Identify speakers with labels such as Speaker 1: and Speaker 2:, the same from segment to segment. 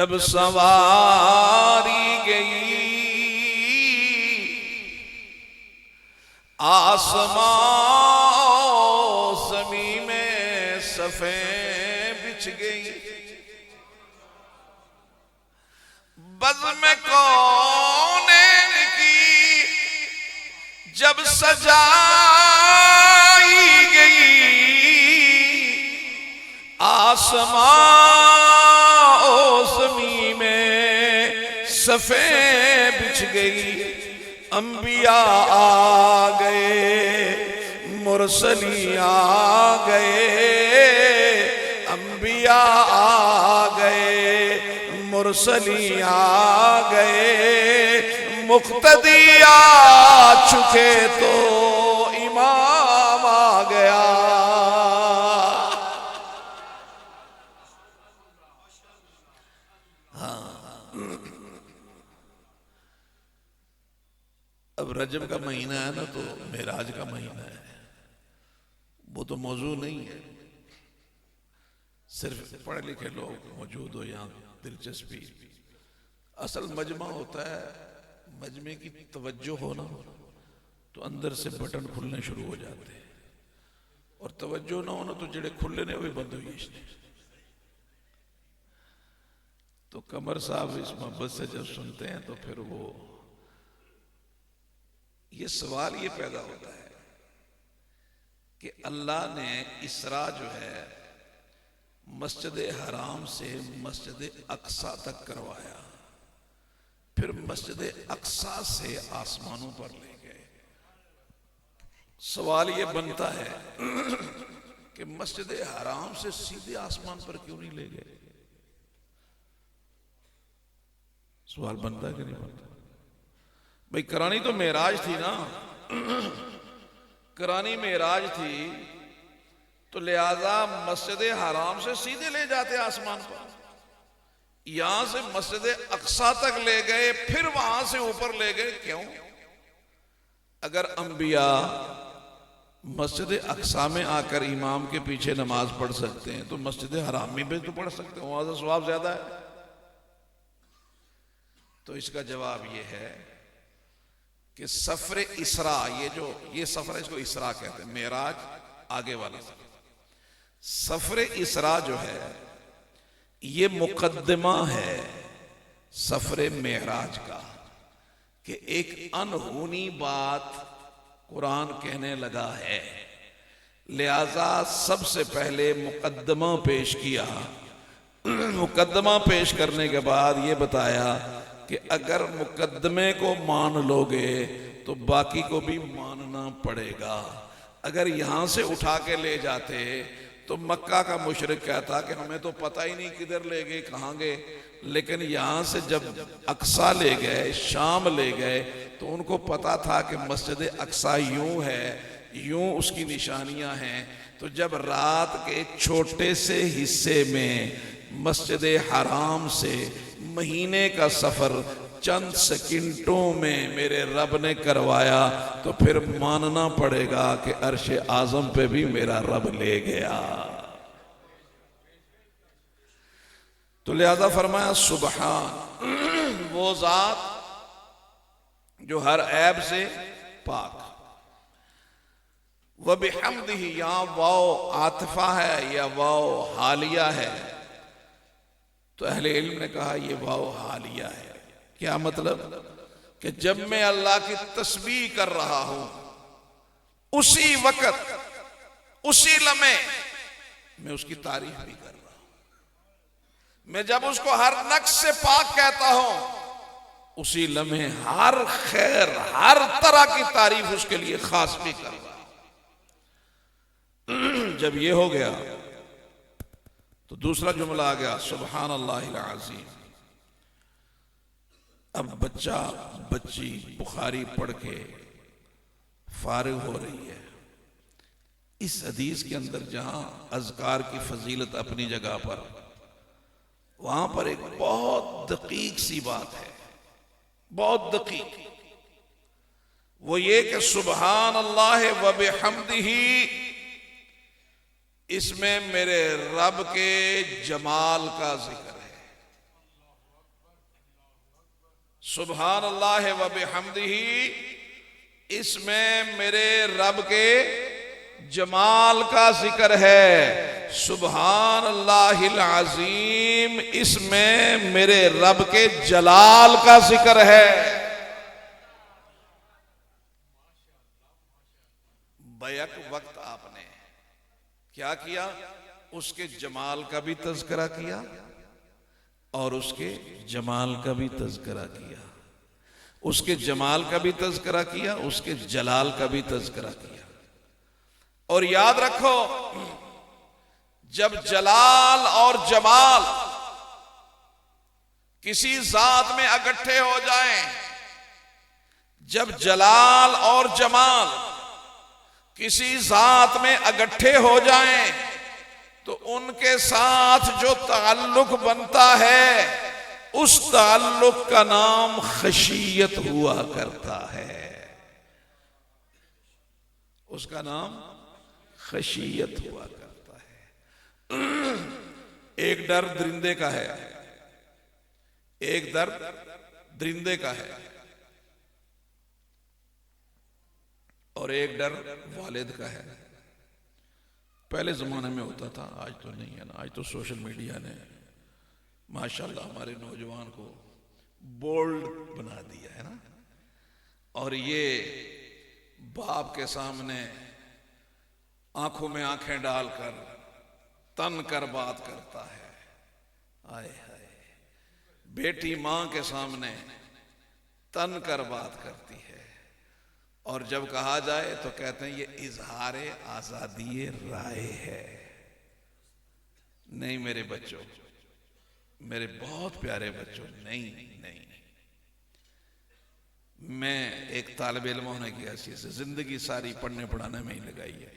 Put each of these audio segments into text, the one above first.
Speaker 1: जब सवारी गई आसमां ज़मीं में सफ़े बिछ गई। बज़्म कौनैन की जब सजाई गई आसमां ज़मीं में सफ़े बिछ गई। अंबिया आ गए मुरसली आ गए, अंबिया आ गए मुरसली आ गए। मुक़्तदी आ चुके तो इमाम आ गया। अब रजब का महीना है ना, तो मेराज का महीना है, वो तो मौजू नहीं है। सिर्फ पढ़े लिखे लोग मौजूद हो यहाँ, दिलचस्पी। असल मजमा होता है, मजमे की तवज्जो हो ना तो अंदर से बटन खुलने शुरू हो जाते हैं, और तवज्जो ना होना तो जड़े खुले ने भी बंद हुई। तो कमर साहब इस मोहब्बत से जब सुनते हैं तो फिर वो ये सवाल ये पैदा होता है कि अल्लाह ने इसरा जो है मस्जिद हराम से मस्जिद अक्सा तक करवाया, फिर मस्जिद अक्सा से आसमानों पर ले गए। सवाल ये बनता है कि मस्जिद हराम से सीधे आसमान पर क्यों नहीं ले गए? सवाल बनता है कि नहीं बनता? भाई करानी तो मेराज थी ना, करानी मेराज थी तो लिहाजा मस्जिद हराम से सीधे ले जाते आसमान पर। यहां से मस्जिद अक्सा तक ले गए, फिर वहां से ऊपर ले गए, क्यों? अगर अंबिया मस्जिद अक्सा में आकर इमाम के पीछे नमाज पढ़ सकते हैं तो मस्जिद हरामी में तो पढ़ सकते हैं, वहां से सवाब ज्यादा है। तो इसका जवाब यह है कि सफर इसरा, ये सफर इसको इसरा कहते हैं, मेराज आगे वाला सफर इसरा जो है ये मुकद्दमा है सफर मेराज का, कि एक अनहोनी बात कुरान कहने लगा है, लिहाजा सबसे पहले मुकद्दमा पेश किया। मुकद्दमा पेश करने के बाद ये बताया कि अगर मुकद्दमे को मान लोगे तो बाकी को भी मानना पड़ेगा। अगर यहां से उठा के ले जाते तो मक्का का मुशरिक कहता कि हमें तो पता ही नहीं किधर ले गए, कहाँ गए, लेकिन यहां से जब अक्सा ले गए, शाम ले गए, तो उनको पता था कि मस्जिद अक्सा यूं है, यूं उसकी निशानियां हैं। तो जब रात के छोटे से हिस्से में मस्जिद हराम से महीने का सफर चंद सेकंडों में मेरे रब ने करवाया, तो फिर मानना पड़ेगा कि अर्श आजम पे भी मेरा रब ले गया। तो लिहाजा फरमाया सुबहान, वो जात जो हर ऐब से पाक। व बिहम्दिही, यहां वाओ आतिफा है या वाओ हालिया है, तो अहले इल्म ने कहा ये वाओ हालिया है। क्या मतलब? कि जब मैं अल्लाह की तस्बीह कर रहा हूं उसी वक्त उसी लम्हे मैं उसकी तारीफ भी कर रहा हूं। मैं जब उसको हर नक्श से पाक कहता हूं उसी लम्हे हर खैर हर तरह की तारीफ उसके लिए खास भी कर रहा हूं। जब ये हो गया तो दूसरा जुमला आ गया सुबहान अल्लाहिल अज़ीम। अब बच्चा बच्ची बुखारी पढ़ के फारिग हो रही है। इस हदीस के अंदर जहां अज़कार की फजीलत अपनी जगह पर, वहां पर एक बहुत दकीक सी बात है, बहुत दकीक। वो ये कि सुबहान अल्लाह व बिहम्दिही, इसमें मेरे रब के जमाल का जिक्र है। सुभान अल्लाह व बिहम्दिही, इसमें मेरे रब के जमाल का जिक्र है। सुभान अल्लाहिल अज़ीम, इसमें मेरे रब के जलाल का जिक्र है। बैक वक्त आपने क्या किया? उसके जमाल का भी तज़किरा किया और उसके जमाल का भी तज़किरा किया, उसके जमाल का भी तज़किरा किया, उसके जलाल का भी तज़किरा किया। और याद रखो, जब जलाल और जमाल किसी जात में इकट्ठे हो जाएं, जब जलाल और जमाल किसी जात में इकट्ठे हो जाएं, तो उनके साथ जो ताल्लुक बनता है, उस ताल्लुक का नाम खशियत हुआ करता है। उसका नाम खशियत हुआ करता है। एक डर दरिंदे का है, एक डर दरिंदे का है, और एक डर वालिद का है। पहले जमाने में होता था, आज तो नहीं है ना। आज तो सोशल मीडिया ने माशाल्लाह हमारे नौजवान को बोल्ड बना दिया है ना। और ये बाप के सामने आंखों में आंखें डालकर तन कर बात करता है। आए हाय, बेटी मां के सामने तन कर बात करती है, और जब कहा जाए तो कहते हैं ये इजहारे आजादी राय है। नहीं मेरे बच्चों, मेरे बहुत प्यारे बच्चों, नहीं नहीं। मैं एक तालिब इल्म होने की हैसियत से जिंदगी सारी पढ़ने पढ़ाने में ही लगाई है।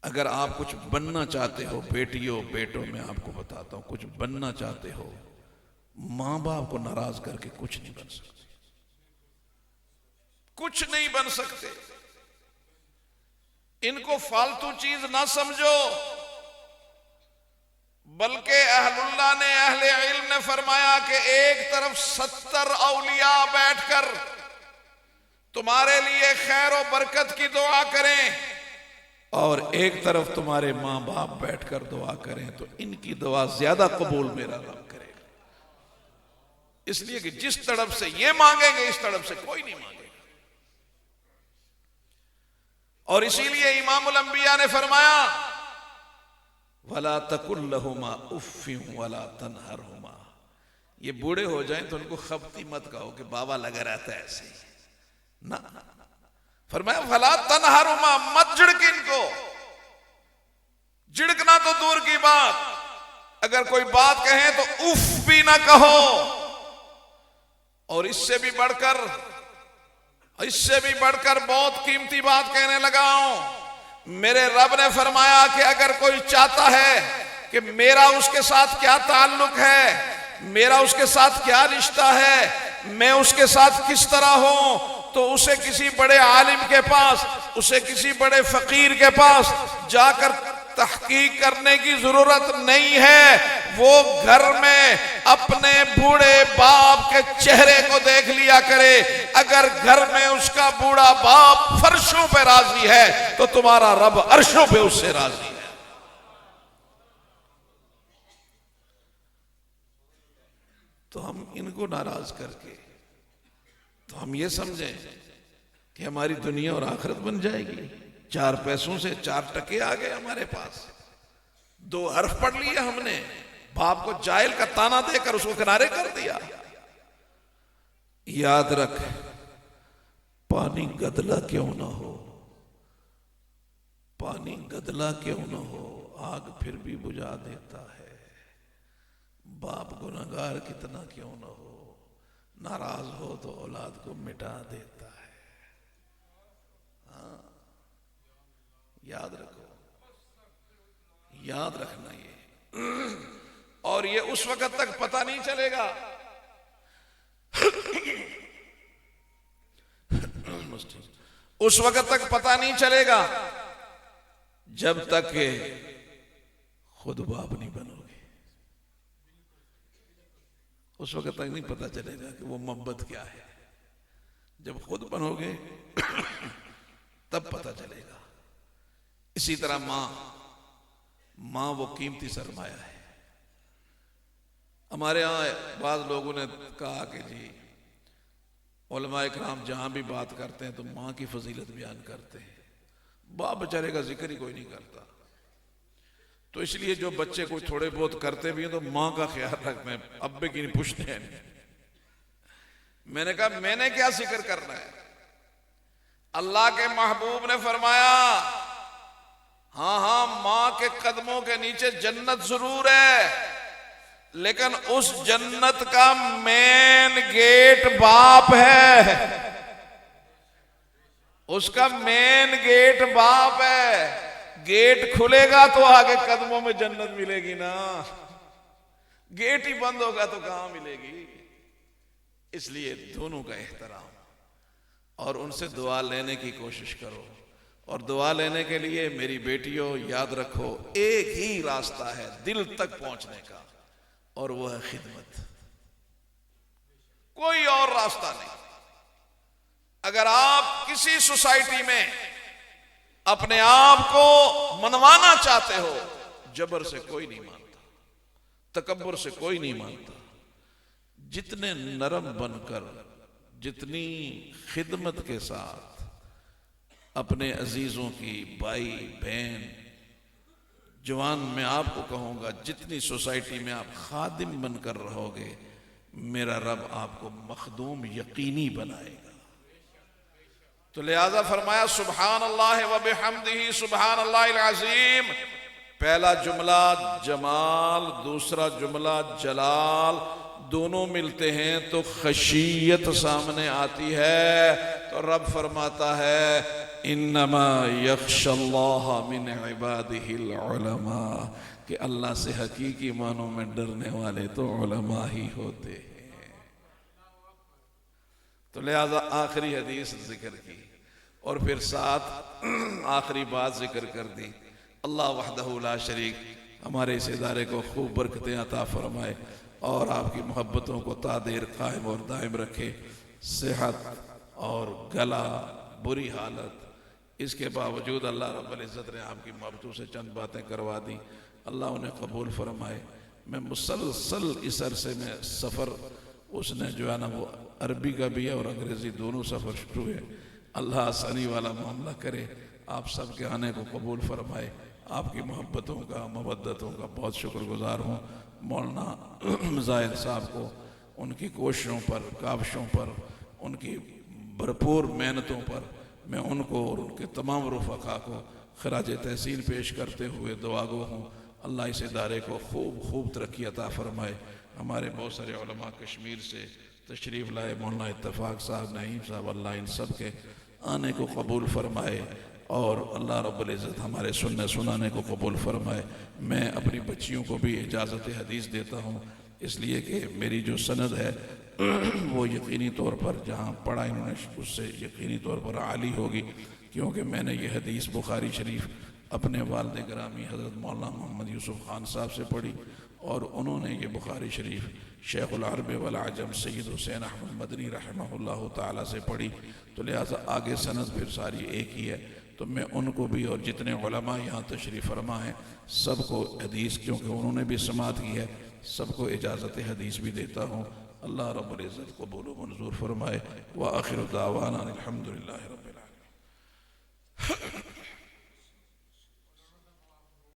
Speaker 1: अगर आप कुछ बनना चाहते हो, बेटियों बेटों, मैं आपको बताता हूं, कुछ बनना चाहते हो, मां बाप को नाराज करके कुछ नहीं बन सकते, कुछ नहीं बन सकते। इनको फालतू चीज ना समझो, बल्कि अहलुल्लाह ने, अहले इल्म ने फरमाया कि एक तरफ 70 औलिया बैठकर तुम्हारे लिए खैर और बरकत की दुआ करें, और एक तरफ तुम्हारे मां बाप बैठकर दुआ करें, तो इनकी दुआ ज्यादा कबूल मेरा रब करेगा। इसलिए कि जिस तरफ से ये मांगेंगे, इस तरफ से कोई नहीं मांगेगा। और इसीलिए इमामुल अंबिया ने फरमाया, वला तकुल लहुमा उफ्फिन वला तनहरहुमा। ये बूढ़े हो जाएं तो उनको खबती मत कहो कि बाबा लगा रहता है ऐसे ना। फरमाया वला तनहरहुमा, मत झिड़क इनको। झिड़कना तो दूर की बात, अगर कोई बात कहे तो उफ भी ना कहो। और इससे भी बढ़कर बहुत कीमती बात कहने लगा हूं। मेरे रब ने फरमाया कि अगर कोई चाहता है कि मेरा उसके साथ क्या ताल्लुक है, मेरा उसके साथ क्या रिश्ता है, मैं उसके साथ किस तरह हूं, तो उसे किसी बड़े आलिम के पास, उसे किसी बड़े फकीर के पास जाकर तहकीक करने की जरूरत नहीं है। वो घर में अपने बूढ़े बाप के चेहरे को देख लिया करे। अगर घर में उसका बूढ़ा बाप फर्शों पे राजी है, तो तुम्हारा रब अर्शों पे उससे राजी है। तो हम इनको नाराज करके तो हम ये समझें कि हमारी दुनिया और आखिरत बन जाएगी। 4 पैसों से 4 टके आ गए हमारे पास, 2 हर्फ पढ़ लिए हमने, बाप को जाहिल का ताना देकर उसको किनारे कर दिया। याद रख, पानी गदला क्यों ना हो, पानी गदला क्यों ना हो, आग फिर भी बुझा देता है। बाप गुनहगार कितना क्यों ना हो, नाराज हो तो औलाद को मिटा देता है। हाँ, याद रखो, याद रखना ये। और ये उस वक्त तक पता नहीं चलेगा उस वक्त तक पता नहीं चलेगा जब तक के खुद बाप नहीं बनोगे। उस वक्त तक नहीं पता चलेगा कि वो मोहब्बत क्या है। जब खुद बनोगे तब पता चलेगा। इसी तरह माँ वो कीमती सरमाया है। हमारे यहाँ बाद लोगों ने कहा कि जी उलमाए कराम जहां भी बात करते हैं तो माँ की फजीलत बयान करते हैं, बाप बेचारे का जिक्र ही कोई नहीं करता। तो इसलिए जो बच्चे कोई थोड़े बहुत करते भी हैं तो माँ का ख्याल रखते हैं, अब्बे की नहीं पूछते हैं। मैंने कहा मैंने क्या जिक्र करना है? अल्लाह के महबूब ने फरमाया हाँ हाँ माँ के कदमों के नीचे जन्नत जरूर है, लेकिन उस जन्नत का मेन गेट बाप है। उसका मेन गेट बाप है। गेट खुलेगा तो आगे कदमों में जन्नत मिलेगी ना, गेट ही बंद होगा तो कहां मिलेगी। इसलिए दोनों का एहतराम और उनसे दुआ लेने की कोशिश करो। और दुआ लेने के लिए मेरी बेटियों याद रखो, एक ही रास्ता है दिल तक पहुंचने का, और वो है खिदमत। कोई और रास्ता नहीं। अगर आप किसी सोसाइटी में अपने आप को मनवाना चाहते हो, जबर से कोई नहीं मानता, तकब्बुर से कोई नहीं मानता। जितने नरम बनकर, जितनी खिदमत के साथ अपने अजीजों की, भाई बहन, जवान मैं आपको कहूंगा, जितनी सोसाइटी में आप खादिम बनकर रहोगे, मेरा रब आपको मखदूम यकीनी बनाएगा। तो लिहाजा फरमाया सुभान अल्लाह व बिहम्दिही सुभान अल्लाहिल अज़ीम। पहला जुमला जमाल, दूसरा जुमला जलाल, दोनों मिलते हैं तो खशियत सामने आती है। तो रब फरमाता है इन्नमा यख्शल्लाह मिन इबादिहिल उलमा, कि अल्लाह से हकीकी मानों में डरने वाले तो उलमा ही होते हैं। तो लिहाजा आखिरी हदीस जिक्र की और फिर साथ आखिरी बात जिक्र कर दी। अल्लाह वहदहू ला शरीक हमारे इस इदारे को खूब बरकतें अता फरमाए और आपकी मोहब्बतों को तादेर कायम और दायम रखे। सेहत और गला, बुरी हालत, इसके बावजूद अल्लाह रब्बुल इज़्ज़त ने आपकी मोहब्बतों से चंद बातें करवा दी। अल्लाह उन्हें कबूल फरमाए। मैं मुसलसल इस अरसे में सफ़र, उसने जो है ना वो अरबी का भी है और अंग्रेज़ी दोनों सफ़र शुरू है। अल्लाह आसानी वाला मामला करे। आप सब के आने को कबूल फरमाए। आपकी मोहब्बतों का, मवद्दतों का बहुत शुक्रगुजार हूँ। मौलाना ज़ाहिद साहब को उनकी कोशिशों पर, काविशों पर, उनकी भरपूर मेहनतों पर मैं उनको और उनके तमाम रफ़क़ा को खराज तहसीन पेश करते हुए दुआगो हूँ। अल्लाह इस इदारे को खूब तरक्की अता फरमाए। हमारे बहुत सारे उलमा कश्मीर से तशरीफ़ लाए, मौलाना इत्तफ़ाक़ साहब, नईम साहब, अल्लाह इन सब के आने को कबूल फरमाए और अल्लाह रब्बुल इज़्ज़त हमारे सुनने सुनाने को कबूल फरमाए। मैं अपनी बच्चियों को भी इजाज़त हदीस देता हूँ, इसलिए कि मेरी जो सनद है वो यकीनी तौर पर जहाँ पढ़ा इन्होंने उससे यकीनी तौर पर आली होगी, क्योंकि मैंने ये हदीस बुखारी शरीफ अपने वालिद गिरामी हज़रत मौलाना मोहम्मद यूसुफ़ ख़ान साहब से पढ़ी और उन्होंने ये बुखारी शरीफ शेखुल अरब वल अजम सैयद हुसैन अहमद मदनी रहमहुल्लाह ताला से पढ़ी। तो लिहाजा आगे सनद फिर सारी एक ही है। तो मैं उनको भी और जितने उलमा यहाँ तशरीफ़ फरमा हैं सबको हदीस, क्योंकि उन्होंने भी समात की है, सबको इजाज़त हदीस भी देता हूँ। अल्लाह रब्बुल इज़्ज़त कबूल मंजूर फरमाए। व आखिर दावाना अल्हम्दुलिल्लाहि रब्बिल